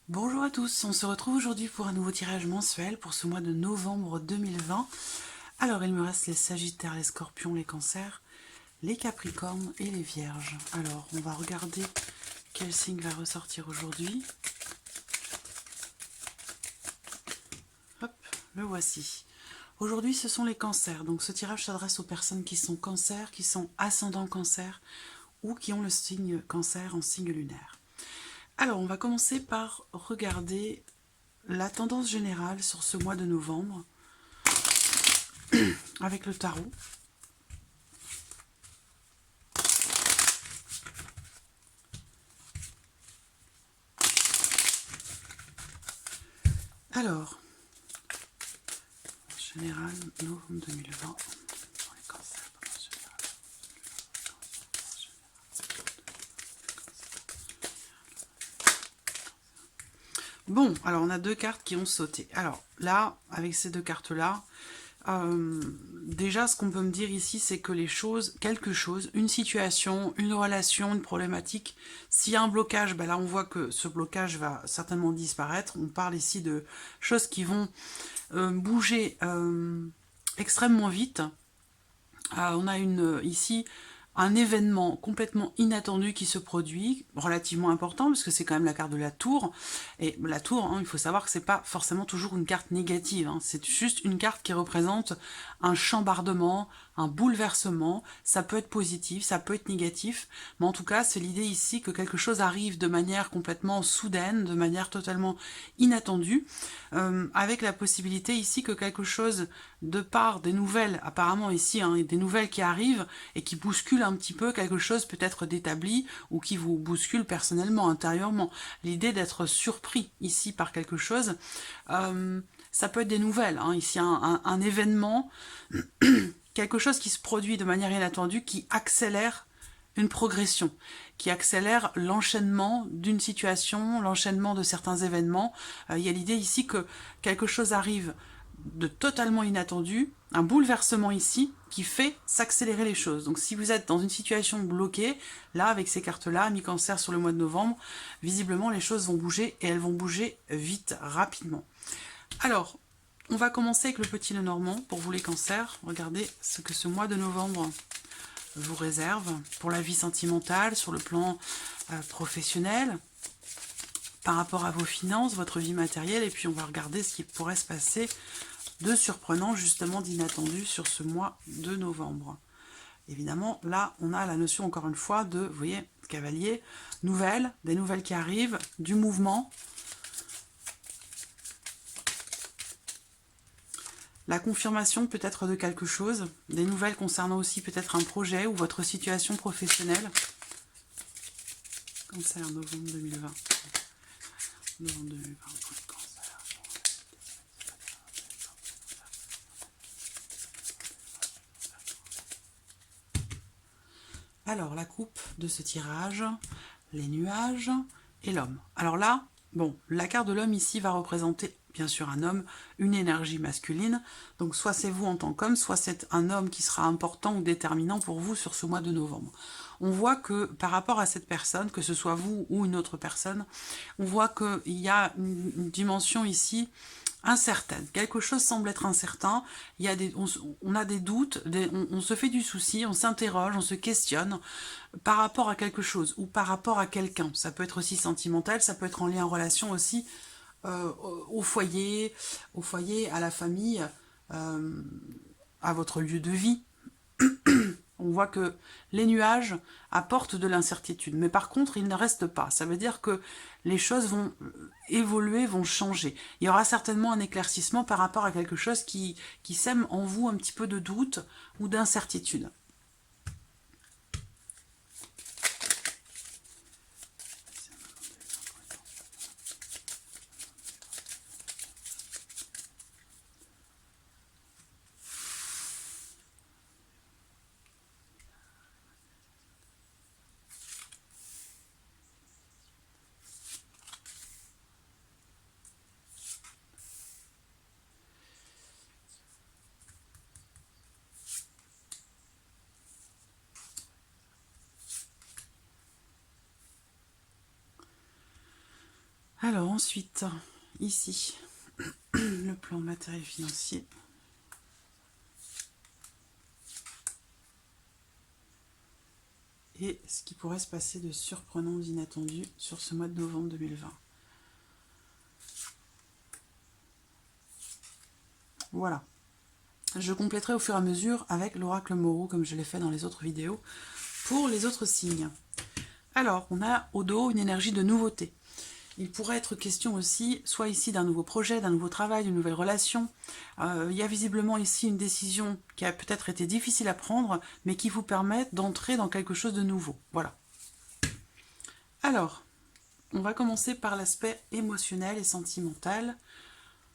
Bonjour à tous, on se retrouve aujourd'hui pour un nouveau tirage mensuel pour ce mois de novembre 2020. Alors il me reste les Sagittaires, les Scorpions, les Cancers, les Capricornes et les Vierges. Alors on va regarder quel signe va ressortir aujourd'hui. Hop, le voici. Aujourd'hui ce sont les Cancers, donc ce tirage s'adresse aux personnes qui sont Cancer, qui sont ascendant Cancer ou qui ont le signe Cancer en signe lunaire. Alors on va commencer par regarder la tendance générale sur ce mois de novembre avec le tarot. Alors, général, novembre 2020, pour les cancers, bon, alors on a deux cartes qui ont sauté. Alors là, avec ces deux cartes-là, déjà ce qu'on peut me dire ici, c'est que les choses, quelque chose, une situation, une relation, une problématique, s'il y a un blocage, ben là on voit que ce blocage va certainement disparaître. On parle ici de choses qui vont bouger extrêmement vite. On a ici un événement complètement inattendu qui se produit, relativement important, parce que c'est quand même la carte de la tour. Et la tour, hein, il faut savoir que c'est pas forcément toujours une carte négative, hein. C'est juste une carte qui représente un chambardement, un bouleversement. Ça peut être positif, ça peut être négatif, mais en tout cas, c'est l'idée ici que quelque chose arrive de manière complètement soudaine, de manière totalement inattendue, avec la possibilité ici que quelque chose, de part des nouvelles, apparemment ici, hein, des nouvelles qui arrivent et qui bousculent un petit peu quelque chose peut-être d'établi ou qui vous bouscule personnellement, intérieurement. L'idée d'être surpris ici par quelque chose, ça peut être des nouvelles, hein, ici un événement, quelque chose qui se produit de manière inattendue, qui accélère une progression, qui accélère l'enchaînement d'une situation, l'enchaînement de certains événements. Il y a l'idée ici que quelque chose arrive de totalement inattendu, un bouleversement ici qui fait s'accélérer les choses. Donc si vous êtes dans une situation bloquée, là avec ces cartes-là, mi-cancer sur le mois de novembre, visiblement les choses vont bouger et elles vont bouger vite, rapidement. Alors, on va commencer avec le petit Lenormand pour vous les cancers. Regardez ce que ce mois de novembre vous réserve pour la vie sentimentale, sur le plan professionnel, par rapport à vos finances, votre vie matérielle, et puis on va regarder ce qui pourrait se passer de surprenant, justement d'inattendu sur ce mois de novembre. Évidemment, là, on a la notion, encore une fois, de, vous voyez, cavalier, nouvelles, des nouvelles qui arrivent, du mouvement, la confirmation peut-être de quelque chose, des nouvelles concernant aussi peut-être un projet ou votre situation professionnelle. Cancer, novembre 2020. Novembre 2020, cancer. Alors, la coupe de ce tirage, les nuages et l'homme. Alors là, bon, la carte de l'homme ici va représenter, bien sûr, un homme, une énergie masculine. Donc, soit c'est vous en tant qu'homme, soit c'est un homme qui sera important ou déterminant pour vous sur ce mois de novembre. On voit que par rapport à cette personne, que ce soit vous ou une autre personne, on voit qu'il y a une dimension ici incertaine. Quelque chose semble être incertain, il y a on a des doutes, on se fait du souci, on s'interroge, on se questionne par rapport à quelque chose ou par rapport à quelqu'un. Ça peut être aussi sentimental, ça peut être en lien en relation aussi au foyer, à la famille, à votre lieu de vie. On voit que les nuages apportent de l'incertitude. Mais par contre, ils ne restent pas. Ça veut dire que les choses vont évoluer, vont changer. Il y aura certainement un éclaircissement par rapport à quelque chose qui sème en vous un petit peu de doute ou d'incertitude. Alors ensuite, ici, le plan matériel financier. Et ce qui pourrait se passer de surprenant ou d'inattendu sur ce mois de novembre 2020. Voilà. Je compléterai au fur et à mesure avec l'oracle Moreau, comme je l'ai fait dans les autres vidéos, pour les autres signes. Alors, on a au dos une énergie de nouveauté. Il pourrait être question aussi, soit ici d'un nouveau projet, d'un nouveau travail, d'une nouvelle relation. Il y a visiblement ici une décision qui a peut-être été difficile à prendre, mais qui vous permet d'entrer dans quelque chose de nouveau. Voilà. Alors, on va commencer par l'aspect émotionnel et sentimental.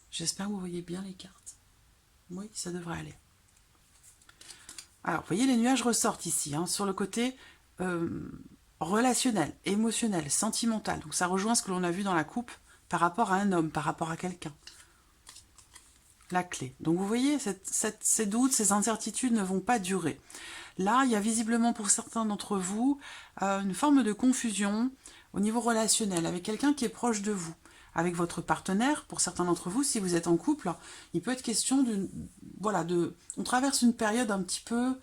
J'espère que vous voyez bien les cartes. Oui, ça devrait aller. Alors, vous voyez, les nuages ressortent ici, hein, sur le côté relationnel, émotionnel, sentimental. Donc ça rejoint ce que l'on a vu dans la coupe par rapport à un homme, par rapport à quelqu'un. La clé. Donc vous voyez, ces doutes, ces incertitudes ne vont pas durer. Là, il y a visiblement pour certains d'entre vous une forme de confusion au niveau relationnel avec quelqu'un qui est proche de vous. Avec votre partenaire, pour certains d'entre vous, si vous êtes en couple, il peut être question on traverse une période un petit peu,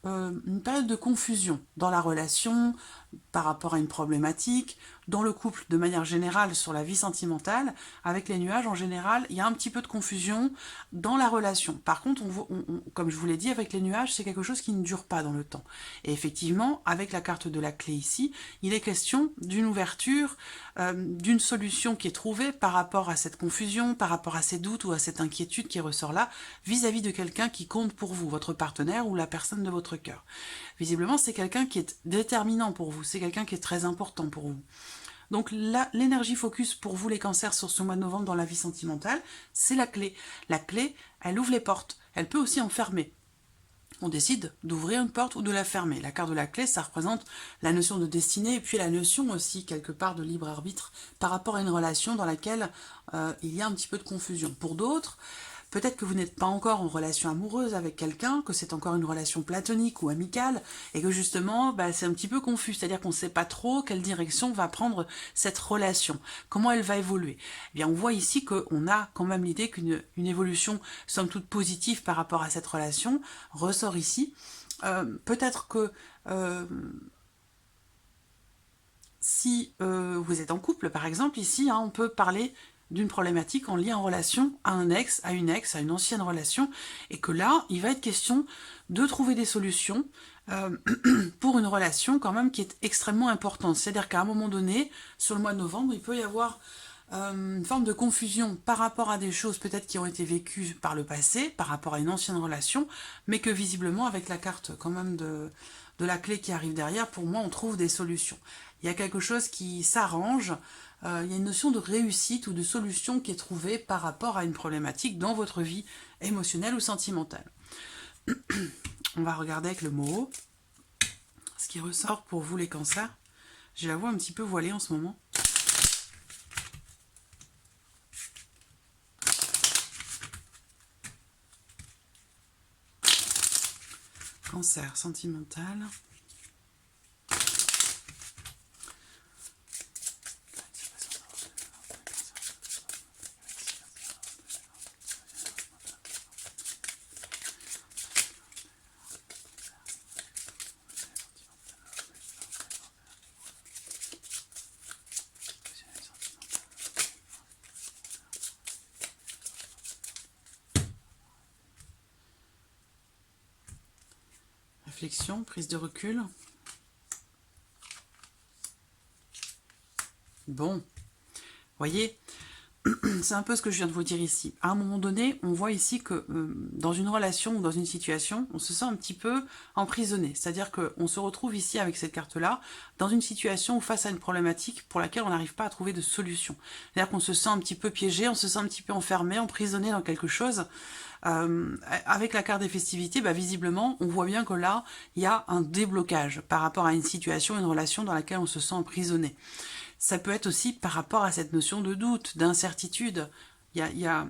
une période de confusion dans la relation, par rapport à une problématique, dans le couple de manière générale sur la vie sentimentale, avec les nuages en général, il y a un petit peu de confusion dans la relation. Par contre, comme je vous l'ai dit, avec les nuages, c'est quelque chose qui ne dure pas dans le temps. Et effectivement, avec la carte de la clé ici, il est question d'une ouverture, d'une solution qui est trouvée par rapport à cette confusion, par rapport à ces doutes ou à cette inquiétude qui ressort là, vis-à-vis de quelqu'un qui compte pour vous, votre partenaire ou la personne de votre cœur. Visiblement, c'est quelqu'un qui est déterminant pour vous, c'est quelqu'un qui est très important pour vous. Donc là, l'énergie focus pour vous les cancers sur ce mois de novembre dans la vie sentimentale, c'est la clé. La clé, elle ouvre les portes, elle peut aussi en fermer. On décide d'ouvrir une porte ou de la fermer. La carte de la clé, ça représente la notion de destinée et puis la notion aussi, quelque part, de libre arbitre par rapport à une relation dans laquelle il y a un petit peu de confusion. Pour d'autres, peut-être que vous n'êtes pas encore en relation amoureuse avec quelqu'un, que c'est encore une relation platonique ou amicale, et que justement, c'est un petit peu confus, c'est-à-dire qu'on ne sait pas trop quelle direction va prendre cette relation, comment elle va évoluer. Eh bien, on voit ici qu'on a quand même l'idée qu'une évolution, somme toute positive par rapport à cette relation, ressort ici. Peut-être que si vous êtes en couple, par exemple, ici, on peut parler d'une problématique en lien en relation à un ex, à une ancienne relation, et que là, il va être question de trouver des solutions pour une relation quand même qui est extrêmement importante. C'est-à-dire qu'à un moment donné, sur le mois de novembre, il peut y avoir une forme de confusion par rapport à des choses peut-être qui ont été vécues par le passé, par rapport à une ancienne relation, mais que visiblement, avec la carte quand même de la clé qui arrive derrière, pour moi, on trouve des solutions. Il y a quelque chose qui s'arrange, il y a une notion de réussite ou de solution qui est trouvée par rapport à une problématique dans votre vie émotionnelle ou sentimentale. On va regarder avec le mot ce qui ressort pour vous les cancers. J'ai la voix un petit peu voilée en ce moment. Cancer sentimental. Réflexion, prise de recul. Bon, voyez, c'est un peu ce que je viens de vous dire ici. À un moment donné, on voit ici que dans une relation ou dans une situation, on se sent un petit peu emprisonné. C'est-à-dire qu'on se retrouve ici avec cette carte-là, dans une situation ou face à une problématique pour laquelle on n'arrive pas à trouver de solution. C'est-à-dire qu'on se sent un petit peu piégé, on se sent un petit peu enfermé, emprisonné dans quelque chose. Avec la carte des festivités, visiblement, on voit bien que là, il y a un déblocage par rapport à une situation, une relation dans laquelle on se sent emprisonné. Ça peut être aussi par rapport à cette notion de doute, d'incertitude. Il y a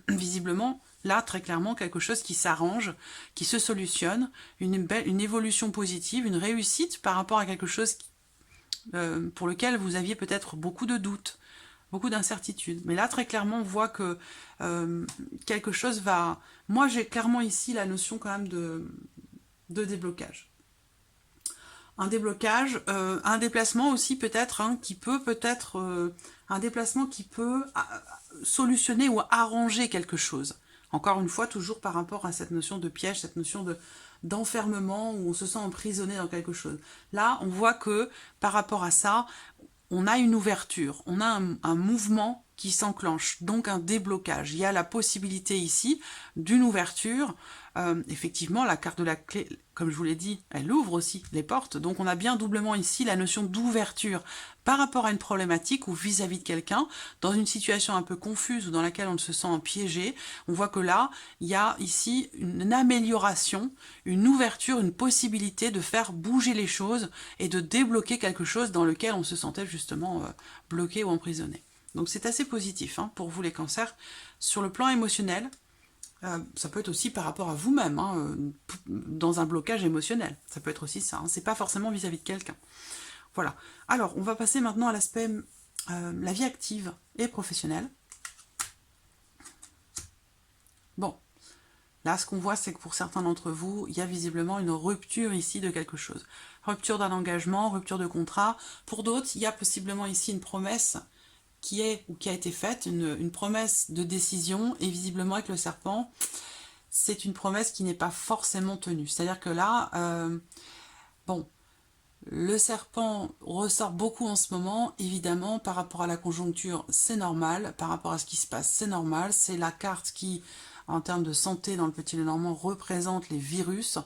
visiblement, là, très clairement, quelque chose qui s'arrange, qui se solutionne, une évolution positive, une réussite par rapport à quelque chose pour lequel vous aviez peut-être beaucoup de doutes. beaucoup d'incertitudes. Mais là, très clairement, on voit que quelque chose va... Moi, j'ai clairement ici la notion quand même de déblocage. Un déblocage, un déplacement aussi peut-être, hein, qui peut peut-être... un déplacement qui peut solutionner ou arranger quelque chose. Encore une fois, toujours par rapport à cette notion de piège, cette notion d'enfermement où on se sent emprisonné dans quelque chose. Là, on voit que par rapport à ça, on a une ouverture, on a un mouvement qui s'enclenche, donc un déblocage. Il y a la possibilité ici d'une ouverture. Effectivement, la carte de la clé, comme je vous l'ai dit, elle ouvre aussi les portes. Donc on a bien doublement ici la notion d'ouverture par rapport à une problématique ou vis-à-vis de quelqu'un, dans une situation un peu confuse ou dans laquelle on se sent piégé. On voit que là, il y a ici une amélioration, une ouverture, une possibilité de faire bouger les choses et de débloquer quelque chose dans lequel on se sentait justement bloqué ou emprisonné. Donc c'est assez positif hein, pour vous les cancers. Sur le plan émotionnel, ça peut être aussi par rapport à vous-même, hein, dans un blocage émotionnel. Ça peut être aussi ça, hein, c'est pas forcément vis-à-vis de quelqu'un. Voilà. Alors, on va passer maintenant à l'aspect la vie active et professionnelle. Bon, là, ce qu'on voit, c'est que pour certains d'entre vous, il y a visiblement une rupture ici de quelque chose. Rupture d'un engagement, rupture de contrat. Pour d'autres, il y a possiblement ici une promesse qui est ou qui a été faite, une promesse de décision, et visiblement avec le serpent, c'est une promesse qui n'est pas forcément tenue. C'est-à-dire que là, bon, le serpent ressort beaucoup en ce moment, évidemment, par rapport à la conjoncture, c'est normal, par rapport à ce qui se passe, c'est normal, c'est la carte qui, en termes de santé dans le Petit Lenormand, représente les virus,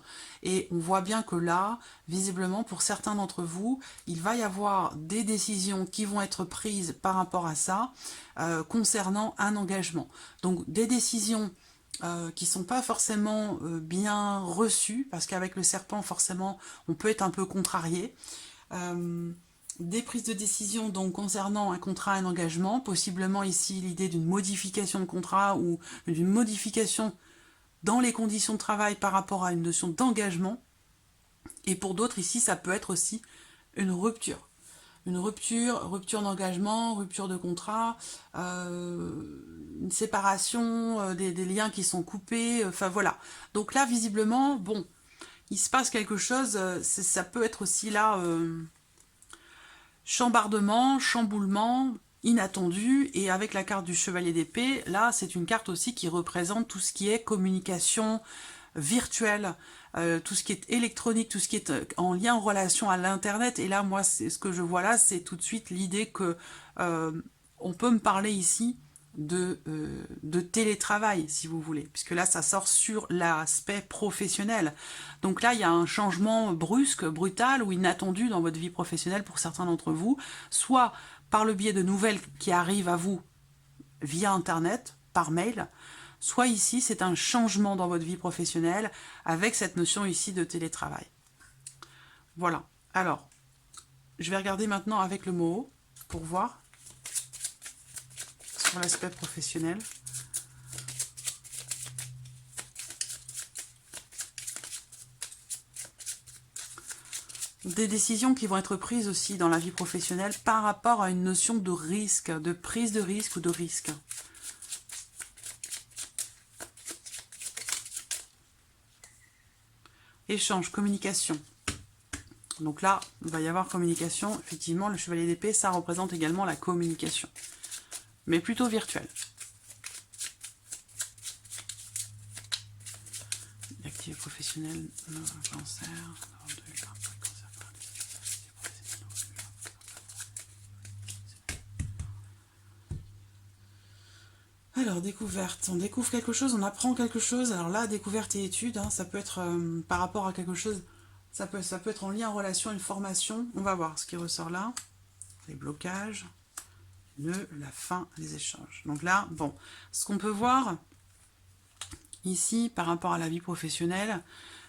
et on voit bien que là, visiblement, pour certains d'entre vous, il va y avoir des décisions qui vont être prises par rapport à ça, concernant un engagement. Donc, des décisions qui ne sont pas forcément bien reçues, parce qu'avec le serpent, forcément, on peut être un peu contrarié. Des prises de décision donc concernant un contrat, un engagement, possiblement ici l'idée d'une modification de contrat ou d'une modification dans les conditions de travail par rapport à une notion d'engagement. Et pour d'autres ici, ça peut être aussi une rupture. Une rupture d'engagement, rupture de contrat, une séparation, des liens qui sont coupés, enfin voilà. Donc là, visiblement, bon, il se passe quelque chose, ça peut être aussi là, chambardement, chamboulement, inattendu, et avec la carte du chevalier d'épée, là, c'est une carte aussi qui représente tout ce qui est communication virtuelle, tout ce qui est électronique, tout ce qui est en lien, en relation à l'internet. Et là, moi, c'est ce que je vois là, c'est tout de suite l'idée que on peut me parler ici de télétravail, si vous voulez, puisque là, ça sort sur l'aspect professionnel. Donc là, il y a un changement brusque, brutal ou inattendu dans votre vie professionnelle pour certains d'entre vous, soit par le biais de nouvelles qui arrivent à vous via Internet, par mail, soit ici, c'est un changement dans votre vie professionnelle avec cette notion ici de télétravail. Voilà. Alors, je vais regarder maintenant avec le mot pour voir sur l'aspect professionnel. Des décisions qui vont être prises aussi dans la vie professionnelle par rapport à une notion de risque, de prise de risque ou de risque. Échange, communication. Donc là, il va y avoir communication. Effectivement, le chevalier d'épée, ça représente également la communication. Mais plutôt virtuelle. Activité professionnelle, cancer. Alors, découverte. On découvre quelque chose, on apprend quelque chose. Alors là, découverte et étude, hein, ça peut être par rapport à quelque chose, ça peut être en lien, en relation, une formation. On va voir ce qui ressort là. Les blocages, la fin, les échanges. Donc là, bon, ce qu'on peut voir ici par rapport à la vie professionnelle,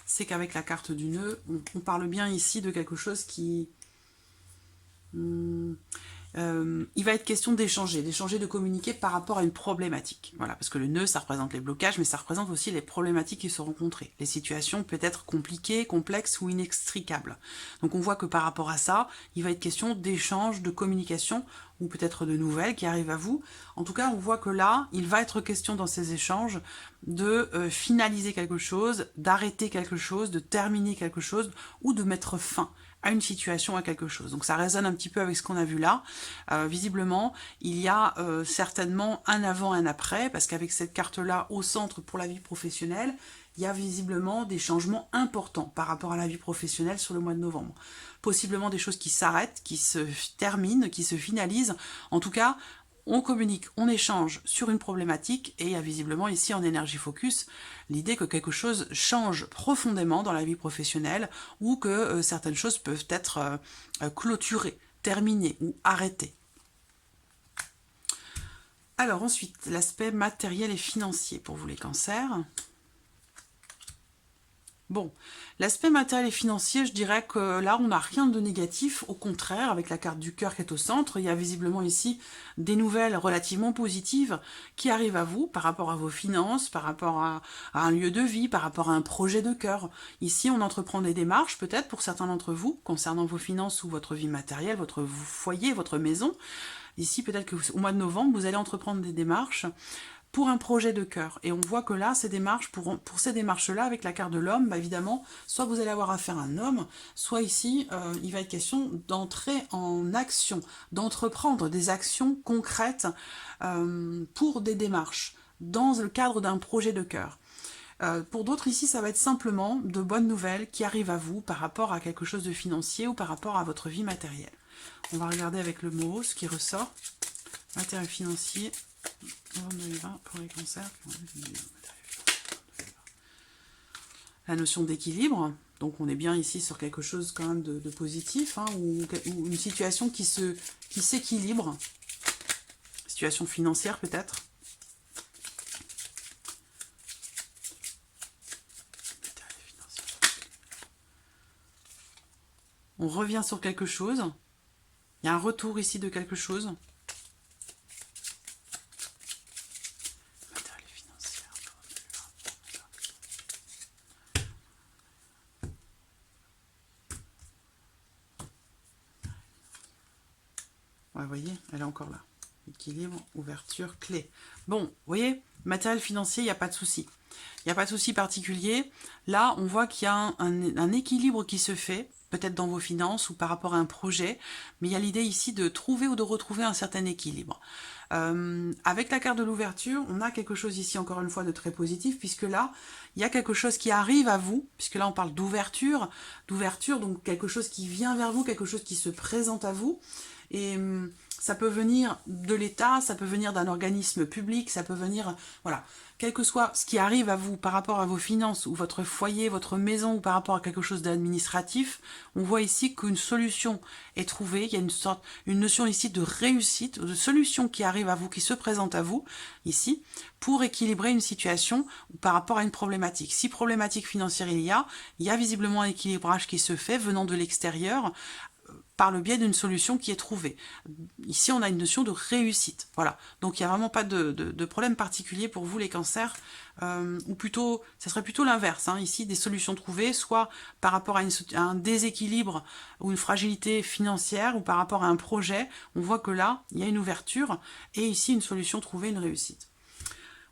c'est qu'avec la carte du nœud, on parle bien ici de quelque chose qui... il va être question d'échanger, de communiquer par rapport à une problématique. Voilà, parce que le nœud, ça représente les blocages, mais ça représente aussi les problématiques qui sont rencontrées. Les situations peut-être compliquées, complexes ou inextricables. Donc on voit que par rapport à ça, il va être question d'échange, de communication, ou peut-être de nouvelles qui arrivent à vous. En tout cas, on voit que là, il va être question dans ces échanges de finaliser quelque chose, d'arrêter quelque chose, de terminer quelque chose, ou de mettre fin à une situation, à quelque chose. Donc ça résonne un petit peu avec ce qu'on a vu là. Visiblement, il y a certainement un avant, un après, parce qu'avec cette carte-là au centre pour la vie professionnelle, il y a visiblement des changements importants par rapport à la vie professionnelle sur le mois de novembre. Possiblement des choses qui s'arrêtent, qui se terminent, qui se finalisent. En tout cas, on communique, on échange sur une problématique et il y a visiblement ici en énergie focus l'idée que quelque chose change profondément dans la vie professionnelle ou que certaines choses peuvent être clôturées, terminées ou arrêtées. Alors ensuite, l'aspect matériel et financier pour vous les cancers. Bon, l'aspect matériel et financier, je dirais que là, on n'a rien de négatif. Au contraire, avec la carte du cœur qui est au centre, il y a visiblement ici des nouvelles relativement positives qui arrivent à vous par rapport à vos finances, par rapport à un lieu de vie, par rapport à un projet de cœur. Ici, on entreprend des démarches, peut-être pour certains d'entre vous, concernant vos finances ou votre vie matérielle, votre foyer, votre maison. Ici, peut-être qu'au mois de novembre, vous allez entreprendre des démarches pour un projet de cœur. Et on voit que là, ces démarches, pour ces démarches-là, avec la carte de l'homme, bah évidemment, soit vous allez avoir affaire à un homme, soit ici, il va être question d'entrer en action, d'entreprendre des actions concrètes pour des démarches, dans le cadre d'un projet de cœur. Pour d'autres, ici, ça va être simplement de bonnes nouvelles qui arrivent à vous par rapport à quelque chose de financier ou par rapport à votre vie matérielle. On va regarder avec le mot, ce qui ressort. Matériel financier, novembre 2020 pour les cancers. La notion d'équilibre, donc on est bien ici sur quelque chose quand même de positif, hein, ou une situation qui s'équilibre, situation financière peut-être. On revient sur quelque chose, il y a un retour ici de quelque chose. Ouais, vous voyez, elle est encore là. Équilibre, ouverture, clé. Bon, vous voyez, matériel financier, il n'y a pas de souci. Il n'y a pas de souci particulier. Là, on voit qu'il y a un équilibre qui se fait, peut-être dans vos finances ou par rapport à un projet, mais il y a l'idée ici de trouver ou de retrouver un certain équilibre. Avec la carte de l'ouverture, on a quelque chose ici, encore une fois, de très positif, puisque là, il y a quelque chose qui arrive à vous, puisque là, on parle d'ouverture, donc quelque chose qui vient vers vous, quelque chose qui se présente à vous, et ça peut venir de l'État, ça peut venir d'un organisme public, ça peut venir, voilà, quel que soit ce qui arrive à vous par rapport à vos finances ou votre foyer, votre maison ou par rapport à quelque chose d'administratif, on voit ici qu'une solution est trouvée, il y a une notion ici de réussite, de solution qui arrive à vous, qui se présente à vous, ici, pour équilibrer une situation ou par rapport à une problématique. Si problématique financière il y a visiblement un équilibrage qui se fait venant de l'extérieur, par le biais d'une solution qui est trouvée. Ici, on a une notion de réussite. Voilà. Donc, il n'y a vraiment pas de problème particulier pour vous, les cancers. Ou plutôt, ça serait plutôt l'inverse. Hein. Ici, des solutions trouvées, soit par rapport à un déséquilibre ou une fragilité financière, ou par rapport à un projet. On voit que là, il y a une ouverture. Et ici, une solution trouvée, une réussite.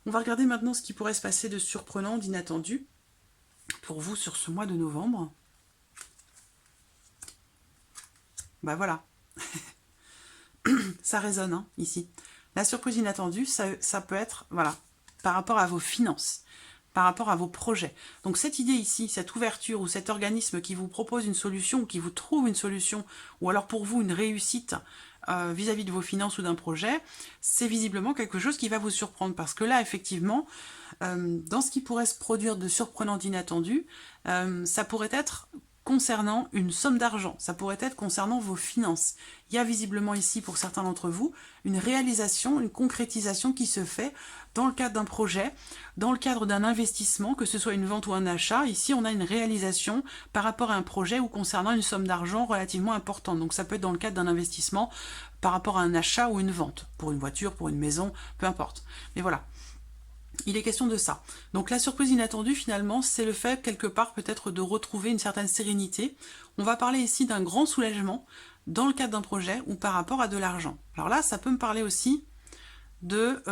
On va regarder maintenant ce qui pourrait se passer de surprenant, d'inattendu, pour vous sur ce mois de novembre. Bah voilà, ça résonne hein, ici. La surprise inattendue, ça peut être, voilà, par rapport à vos finances, par rapport à vos projets. Donc cette idée ici, cette ouverture ou cet organisme qui vous propose une solution, qui vous trouve une solution, ou alors pour vous une réussite vis-à-vis de vos finances ou d'un projet, c'est visiblement quelque chose qui va vous surprendre. Parce que là, effectivement, dans ce qui pourrait se produire de surprenant, d'inattendu, ça pourrait être concernant une somme d'argent, ça pourrait être concernant vos finances. Il y a visiblement ici, pour certains d'entre vous, une réalisation, une concrétisation qui se fait dans le cadre d'un projet, dans le cadre d'un investissement, que ce soit une vente ou un achat. Ici, on a une réalisation par rapport à un projet ou concernant une somme d'argent relativement importante. Donc ça peut être dans le cadre d'un investissement par rapport à un achat ou une vente, pour une voiture, pour une maison, peu importe. Mais voilà. Il est question de ça. Donc la surprise inattendue, finalement, c'est le fait, quelque part, peut-être de retrouver une certaine sérénité. On va parler ici d'un grand soulagement dans le cadre d'un projet ou par rapport à de l'argent. Alors là, ça peut me parler aussi de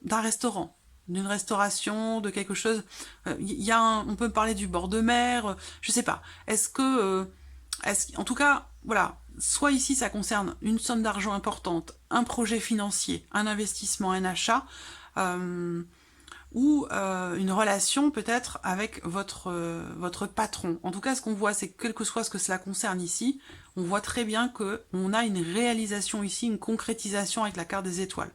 d'un restaurant, d'une restauration, de quelque chose. On peut me parler du bord de mer, je sais pas. En tout cas, voilà, soit ici ça concerne une somme d'argent importante, un projet financier, un investissement, un achat, ou une relation peut-être avec votre patron. En tout cas, ce qu'on voit, c'est que quel que soit ce que cela concerne ici, on voit très bien qu'on a une réalisation ici, une concrétisation avec la carte des étoiles.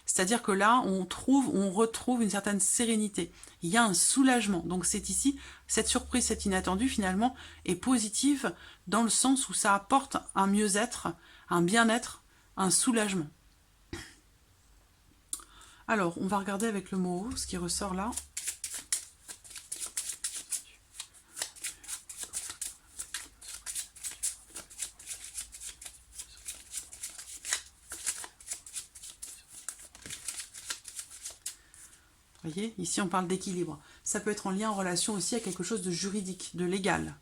C'est-à-dire que là, on retrouve une certaine sérénité. Il y a un soulagement. Donc c'est ici, cette surprise, cette inattendue, finalement, est positive dans le sens où ça apporte un mieux-être, un bien-être, un soulagement. Alors, on va regarder avec le mot ce qui ressort là. Vous voyez, ici on parle d'équilibre. Ça peut être en lien, en relation aussi à quelque chose de juridique, de légal.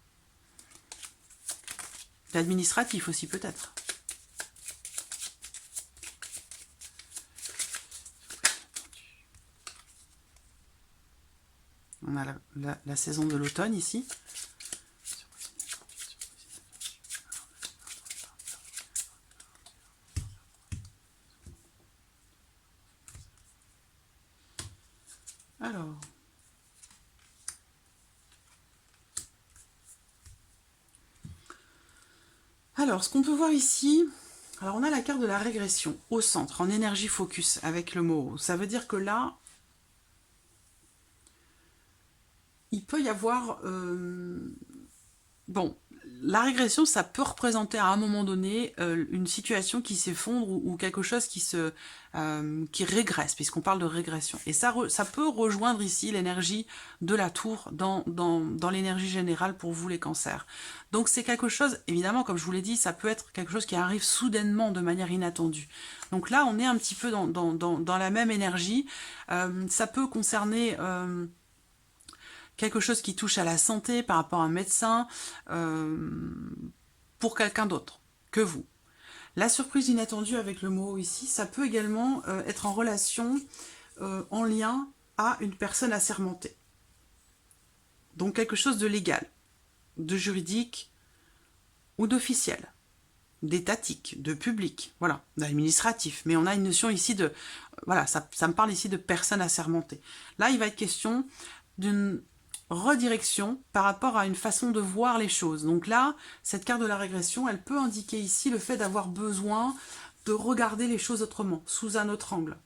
D'administratif aussi peut-être. On a la saison de l'automne ici. Alors, ce qu'on peut voir ici, alors on a la carte de la régression au centre, en énergie focus, avec le mot. Ça veut dire que là, il peut y avoir... bon, la régression, ça peut représenter à un moment donné une situation qui s'effondre ou quelque chose qui régresse, puisqu'on parle de régression. Et ça peut rejoindre ici l'énergie de la tour dans l'énergie générale pour vous les cancers. Donc c'est quelque chose, évidemment, comme je vous l'ai dit, ça peut être quelque chose qui arrive soudainement de manière inattendue. Donc là, on est un petit peu dans la même énergie. Ça peut concerner... quelque chose qui touche à la santé par rapport à un médecin, pour quelqu'un d'autre que vous. La surprise inattendue avec le mot ici, ça peut également être en relation, en lien à une personne assermentée. Donc quelque chose de légal, de juridique ou d'officiel, d'étatique, de public, voilà, d'administratif. Mais on a une notion ici de... Voilà, ça me parle ici de personne assermentée. Là, il va être question d'une redirection par rapport à une façon de voir les choses. Donc là, cette carte de la régression, elle peut indiquer ici le fait d'avoir besoin de regarder les choses autrement, sous un autre angle,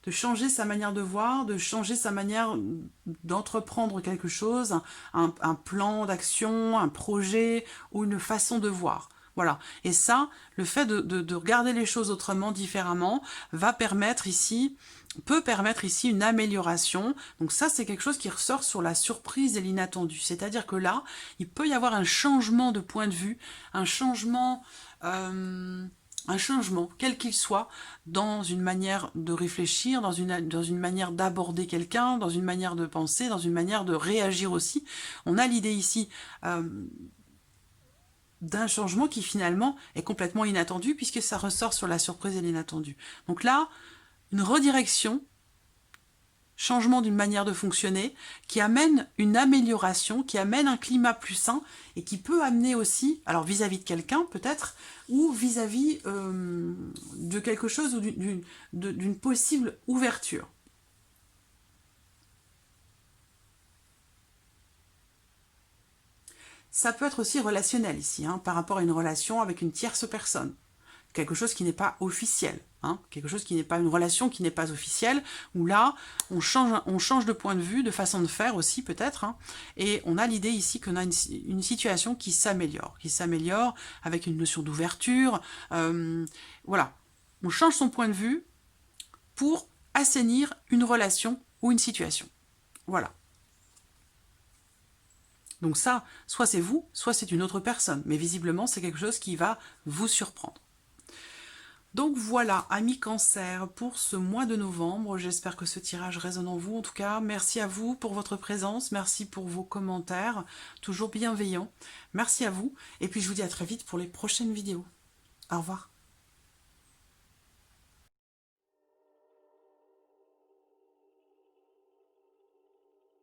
de changer sa manière de voir, de changer sa manière d'entreprendre quelque chose, un plan d'action, un projet ou une façon de voir. Voilà. Et ça, le fait de regarder les choses autrement, différemment, peut permettre ici une amélioration. Donc ça, c'est quelque chose qui ressort sur la surprise et l'inattendu. C'est-à-dire que là, il peut y avoir un changement de point de vue, un changement, quel qu'il soit, dans une manière de réfléchir, dans une manière d'aborder quelqu'un, dans une manière de penser, dans une manière de réagir aussi. On a l'idée ici... d'un changement qui finalement est complètement inattendu puisque ça ressort sur la surprise et l'inattendu. Donc là, une redirection, changement d'une manière de fonctionner qui amène une amélioration, qui amène un climat plus sain et qui peut amener aussi, alors vis-à-vis de quelqu'un peut-être, ou vis-à-vis de quelque chose ou d'une possible ouverture. Ça peut être aussi relationnel ici, par rapport à une relation avec une tierce personne. quelque chose qui n'est pas officiel, hein, quelque chose qui n'est pas une relation qui n'est pas officielle, où là, on change de point de vue, de façon de faire aussi peut-être, hein, et on a l'idée ici qu'on a une situation qui s'améliore avec une notion d'ouverture, voilà, on change son point de vue pour assainir une relation ou une situation, voilà. Donc ça, soit c'est vous, soit c'est une autre personne, mais visiblement c'est quelque chose qui va vous surprendre. Donc voilà, amis Cancer, pour ce mois de novembre, j'espère que ce tirage résonne en vous. En tout cas, merci à vous pour votre présence, merci pour vos commentaires, toujours bienveillants. Merci à vous, et puis je vous dis à très vite pour les prochaines vidéos. Au revoir.